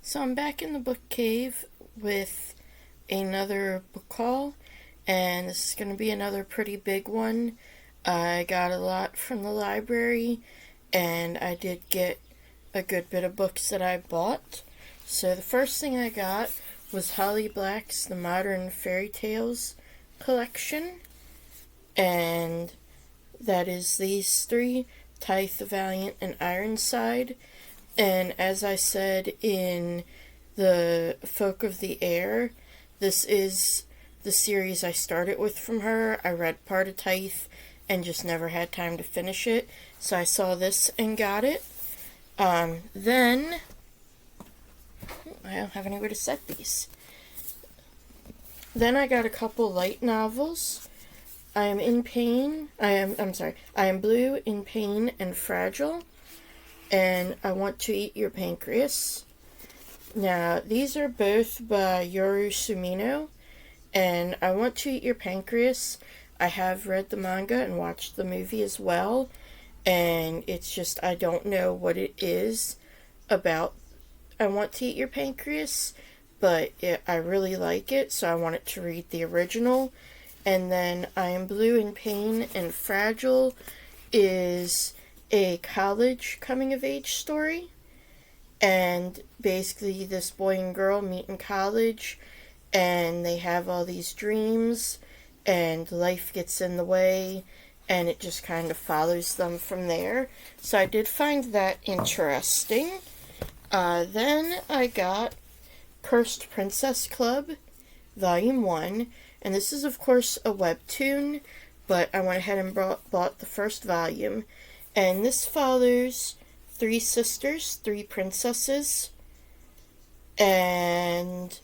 So I'm back in the book cave with another book haul, and this is going to be another pretty big one. I got a lot from the library, and I did get a good bit of books that I bought. So the first thing I got was Holly Black's The Modern Fairy Tales collection, and that is these three, Tithe, Valiant, and Ironside. And as I said in the Folk of the Air, this is the series I started with from her. I read part of Tithe and just never had time to finish it, so I saw this and got it. Then I don't have anywhere to set these. Then I got a couple light novels. I am Blue, in Pain, and Fragile. And I Want to Eat Your Pancreas. Now, these are both by Yoru Sumino, and I Want to Eat Your Pancreas, I have read the manga and watched the movie as well, and it's just, I don't know what it is about I Want to Eat Your Pancreas, but I really like it, so I wanted to read the original. And then I Am Blue, in Pain, and Fragile is a college coming-of-age story, and basically this boy and girl meet in college, and they have all these dreams, and life gets in the way, and it just kind of follows them from there. So I did find that interesting. Then I got Cursed Princess Club, Volume 1, and this is of course a webtoon, but I went ahead and bought the first volume. And this follows three sisters, three princesses, and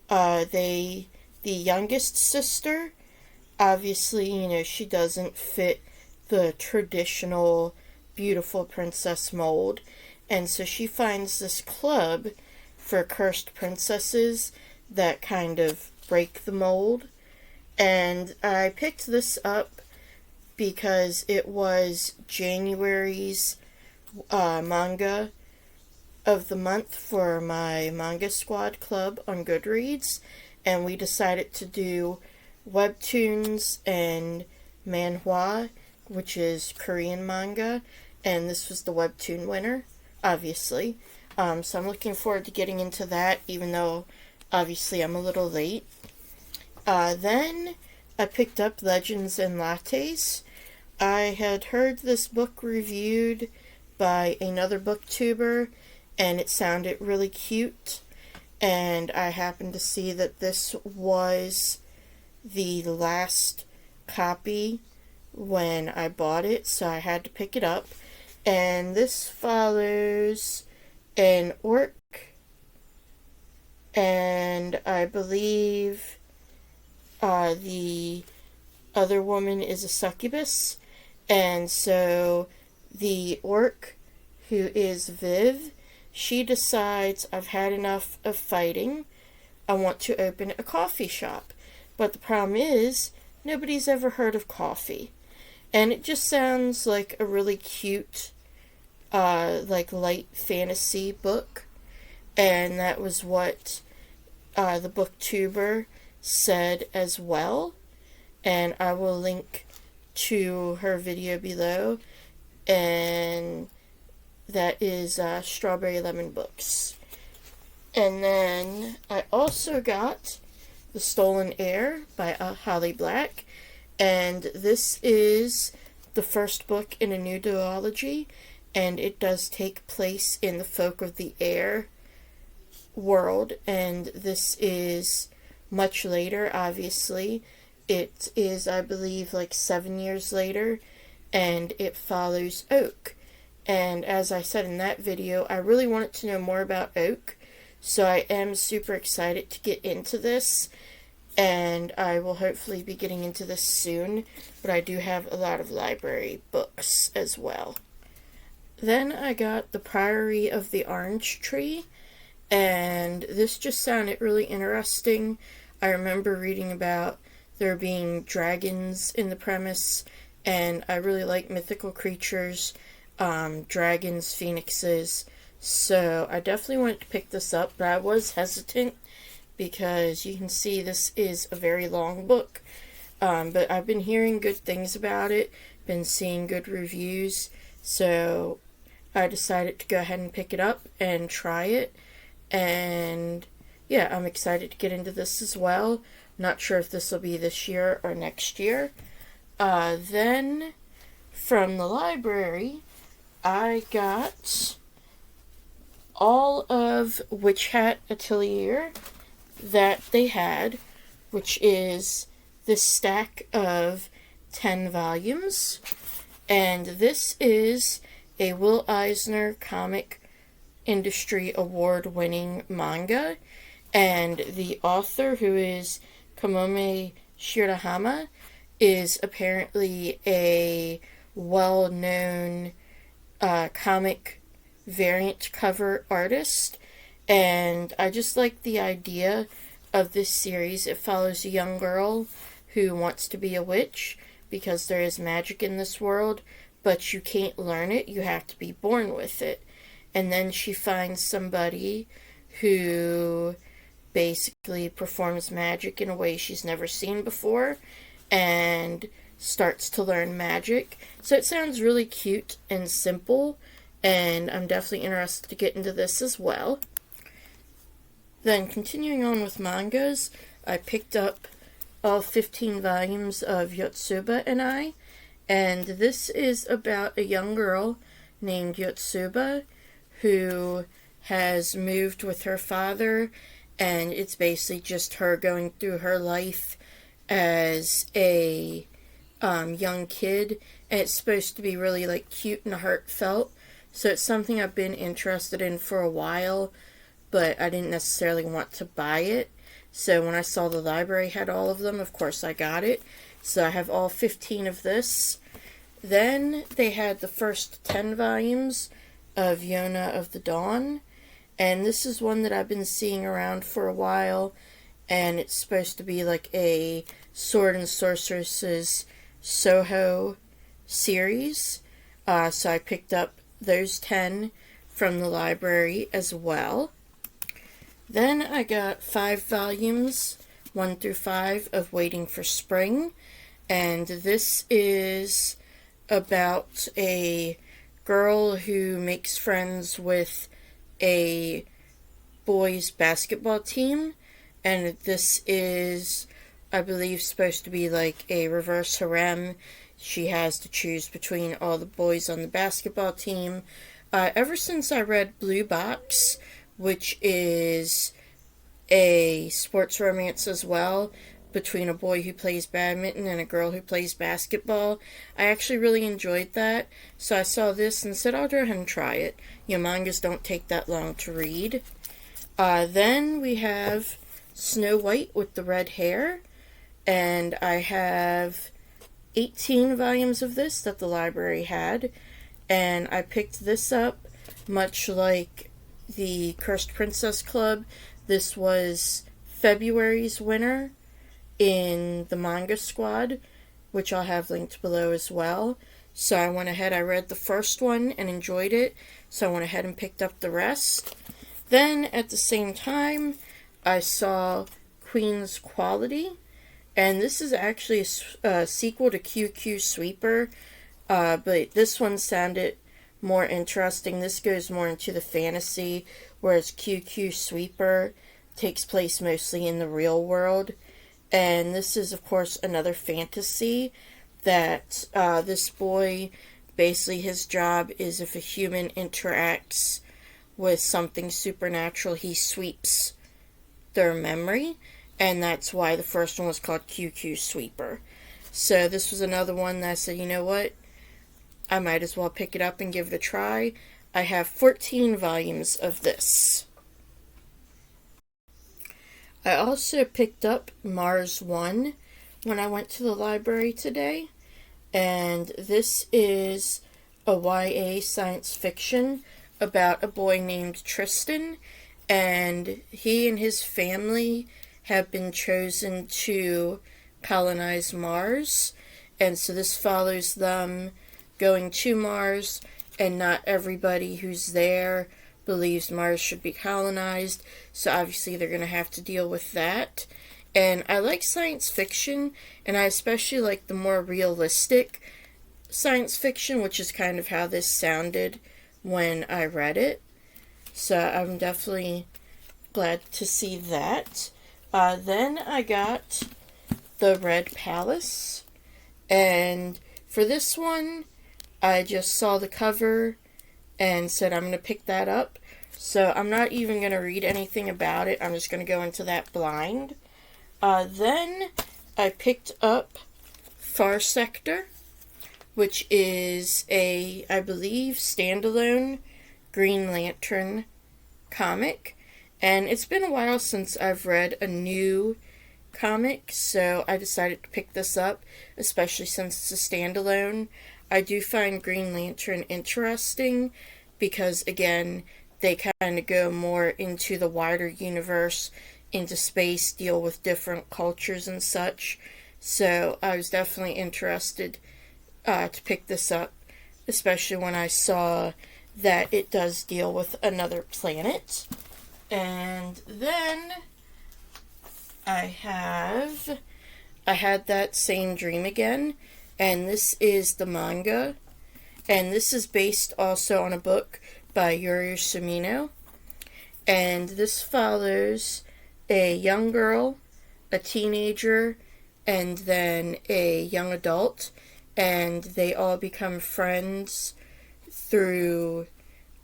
the youngest sister, obviously, she doesn't fit the traditional beautiful princess mold, and so she finds this club for cursed princesses that kind of break the mold. And I picked this up because it was January's manga of the month for my Manga Squad club on Goodreads, and we decided to do webtoons and manhwa, which is Korean manga, and this was the webtoon winner, obviously. So I'm looking forward to getting into that, even though obviously I'm a little late. Then I picked up Legends and Lattes. I had heard this book reviewed by another booktuber, and it sounded really cute, and I happened to see that this was the last copy when I bought it, so I had to pick it up. And this follows an orc, and I believe the other woman is a succubus. And so the orc, who is Viv, she decides, I've had enough of fighting, I want to open a coffee shop. But the problem is, nobody's ever heard of coffee. And it just sounds like a really cute, light fantasy book. And that was what the booktuber said as well. And I will link to her video below, and that is Strawberry Lemon Books. And then I also got The Stolen Heir by Holly Black, and this is the first book in a new duology, and it does take place in the Folk of the Air world, and this is much later, obviously. It is, I believe, 7 years later, and it follows Oak. And as I said in that video, I really wanted to know more about Oak, so I am super excited to get into this, and I will hopefully be getting into this soon, but I do have a lot of library books as well. Then I got The Priory of the Orange Tree, and this just sounded really interesting. I remember reading about there being dragons in the premise, and I really like mythical creatures, dragons, phoenixes, So I definitely wanted to pick this up, but I was hesitant because you can see this is a very long book. But I've been hearing good things about it, been seeing good reviews, so I decided to go ahead and pick it up and try it. And yeah, I'm excited to get into this as well. Not sure if this will be this year or next year. Then from the library, I got all of Witch Hat Atelier that they had, which is this stack of 10 volumes. And this is a Will Eisner Comic Industry Award winning manga. And the author, who is Kamome Shirahama, is apparently a well known comic variant cover artist. And I just like the idea of this series. It follows a young girl who wants to be a witch because there is magic in this world, but you can't learn it, you have to be born with it. And then she finds somebody who basically performs magic in a way she's never seen before and starts to learn magic. So it sounds really cute and simple, and I'm definitely interested to get into this as well. Then continuing on with mangas, I picked up all 15 volumes of Yotsuba and I, and this is about a young girl named Yotsuba who has moved with her father, and it's basically just her going through her life as a young kid, and it's supposed to be really like cute and heartfelt. So it's something I've been interested in for a while, but I didn't necessarily want to buy it. So when I saw the library had all of them, of course I got it. So I have all 15 of this. Then they had the first 10 volumes of Yona of the Dawn. And this is one that I've been seeing around for a while. And it's supposed to be like a Sword and Sorceress's Soho series. So I picked up those 10 from the library as well. Then I got 5 volumes, 1 through 5, of Waiting for Spring. And this is about a girl who makes friends with a boys' basketball team. And this is, I believe, supposed to be like a reverse harem. She has to choose between all the boys on the basketball team. Ever since I read Blue Box, which is a sports romance as well, between a boy who plays badminton and a girl who plays basketball, I actually really enjoyed that. So I saw this and said, I'll go ahead and try it. Mangas don't take that long to read. Then we have Snow White with the Red Hair, and I have 18 volumes of this that the library had, and I picked this up much like the Cursed Princess Club. This was February's winner in the manga squad, which I'll have linked below as well. So I went ahead, I read the first one and enjoyed it, so I went ahead and picked up the rest. Then at the same time, I saw Queen's Quality, and this is actually a sequel to QQ Sweeper, but this one sounded more interesting. This goes more into the fantasy, whereas QQ Sweeper takes place mostly in the real world. And this is, of course, another fantasy that this boy, basically his job is if a human interacts with something supernatural, he sweeps their memory, and that's why the first one was called QQ Sweeper. So this was another one that I said, you know what, I might as well pick it up and give it a try. I have 14 volumes of this. I also picked up Mars 1 when I went to the library today, and this is a YA science fiction about a boy named Tristan, and he and his family have been chosen to colonize Mars, and so this follows them going to Mars, and not everybody who's there believes Mars should be colonized, so obviously they're going to have to deal with that. And I like science fiction, and I especially like the more realistic science fiction, which is kind of how this sounded when I read it. So I'm definitely glad to see that. Then I got The Red Palace, and for this one, I just saw the cover and said I'm going to pick that up. So I'm not even going to read anything about it. I'm just going to go into that blind. Then I picked up Far Sector, which is a, I believe, standalone Green Lantern comic. And it's been a while since I've read a new comic, so I decided to pick this up, especially since it's a standalone. I do find Green Lantern interesting because, again, they kind of go more into the wider universe, into space, deal with different cultures and such. So I was definitely interested to pick this up, especially when I saw that it does deal with another planet. And then I had that same dream again, and this is the manga, and this is based also on a book by Yuri Sumino, and this follows a young girl, a teenager, and then a young adult, and they all become friends through,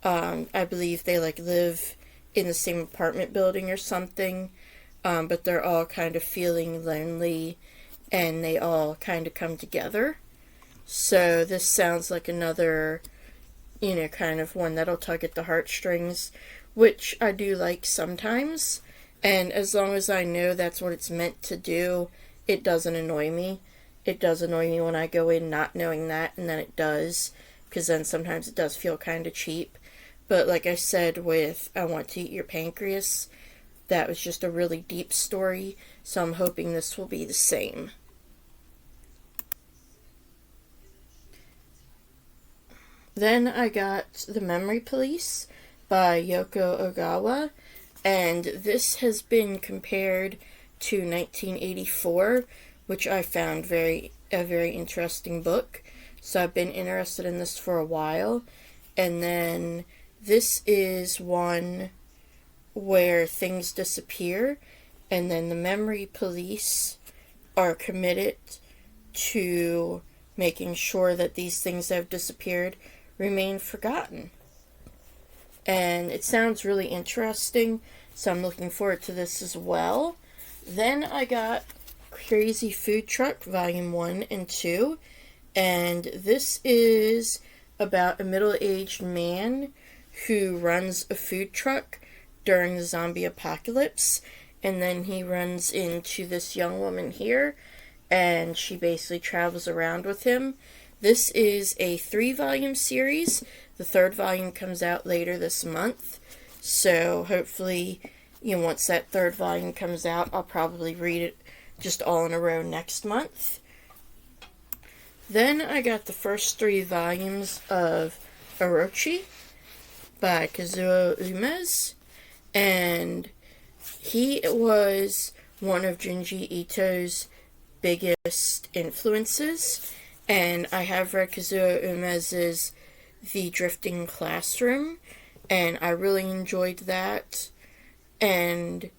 I believe they live in the same apartment building or something, but they're all kind of feeling lonely, and they all kind of come together. So this sounds like another, kind of one that'll tug at the heartstrings, which I do like sometimes. And as long as I know that's what it's meant to do, it doesn't annoy me. It does annoy me when I go in not knowing that, and then it does, because then sometimes it does feel kind of cheap. But like I said with I Want to Eat Your Pancreas, that was just a really deep story, so I'm hoping this will be the same. Then I got The Memory Police by Yoko Ogawa, and this has been compared to 1984, which I found a very interesting book. So I've been interested in this for a while. And then this is one where things disappear, and then the memory police are committed to making sure that these things that have disappeared remain forgotten. And it sounds really interesting, so I'm looking forward to this as well. Then I got Crazy Food Truck Volume 1 and 2, and this is about a middle-aged man who runs a food truck during the zombie apocalypse, and then he runs into this young woman here, and she basically travels around with him. This is a 3-volume series. The 3rd volume comes out later this month, so hopefully, once that 3rd volume comes out, I'll probably read it just all in a row next month. Then I got the first 3 volumes of Orochi by Kazuo Umezu, and he was one of Junji Ito's biggest influences, and I have read Kazuo Umezu's The Drifting Classroom, and I really enjoyed that. And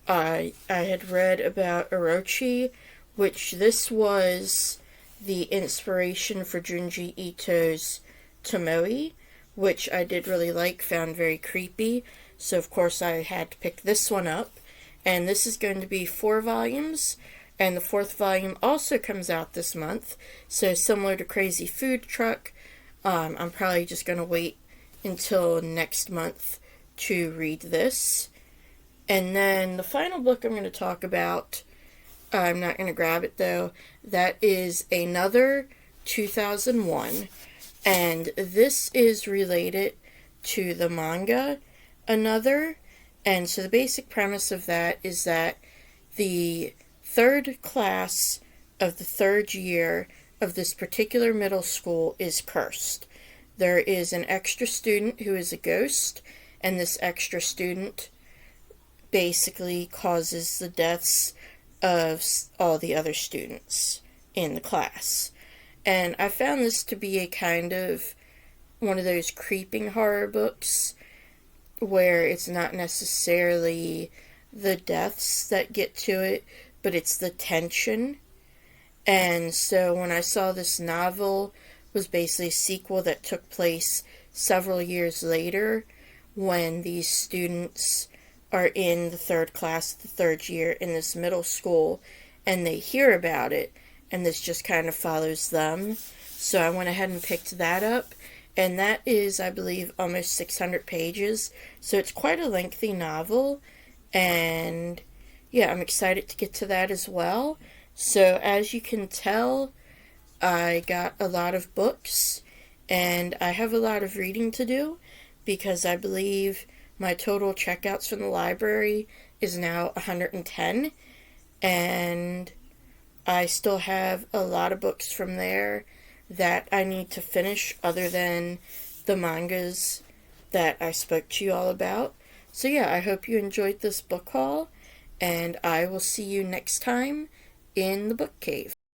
I had read about Orochi, which this was the inspiration for Junji Ito's Tomoe, which I did really like, found very creepy, so of course I had to pick this one up. And this is going to be 4 volumes, and the 4th volume also comes out this month, so similar to Crazy Food Truck, I'm probably just going to wait until next month to read this. And then the final book I'm going to talk about, I'm not going to grab it though, that is another 2001, and this is related to the manga Another. And so the basic premise of that is that the 3rd class of the 3rd year of this particular middle school is cursed. There is an extra student who is a ghost, and this extra student basically causes the deaths of all the other students in the class. And I found this to be a kind of one of those creeping horror books where it's not necessarily the deaths that get to it, but it's the tension. And so when I saw this novel was basically a sequel that took place several years later, when these students are in the third class, the third year in this middle school, and they hear about it, and this just kind of follows them. So I went ahead and picked that up, and that is, I believe, almost 600 pages, so it's quite a lengthy novel, and yeah, I'm excited to get to that as well. So as you can tell, I got a lot of books, and I have a lot of reading to do, because I believe my total checkouts from the library is now 110, and I still have a lot of books from there that I need to finish other than the mangas that I spoke to you all about. So yeah, I hope you enjoyed this book haul, and I will see you next time in the book cave.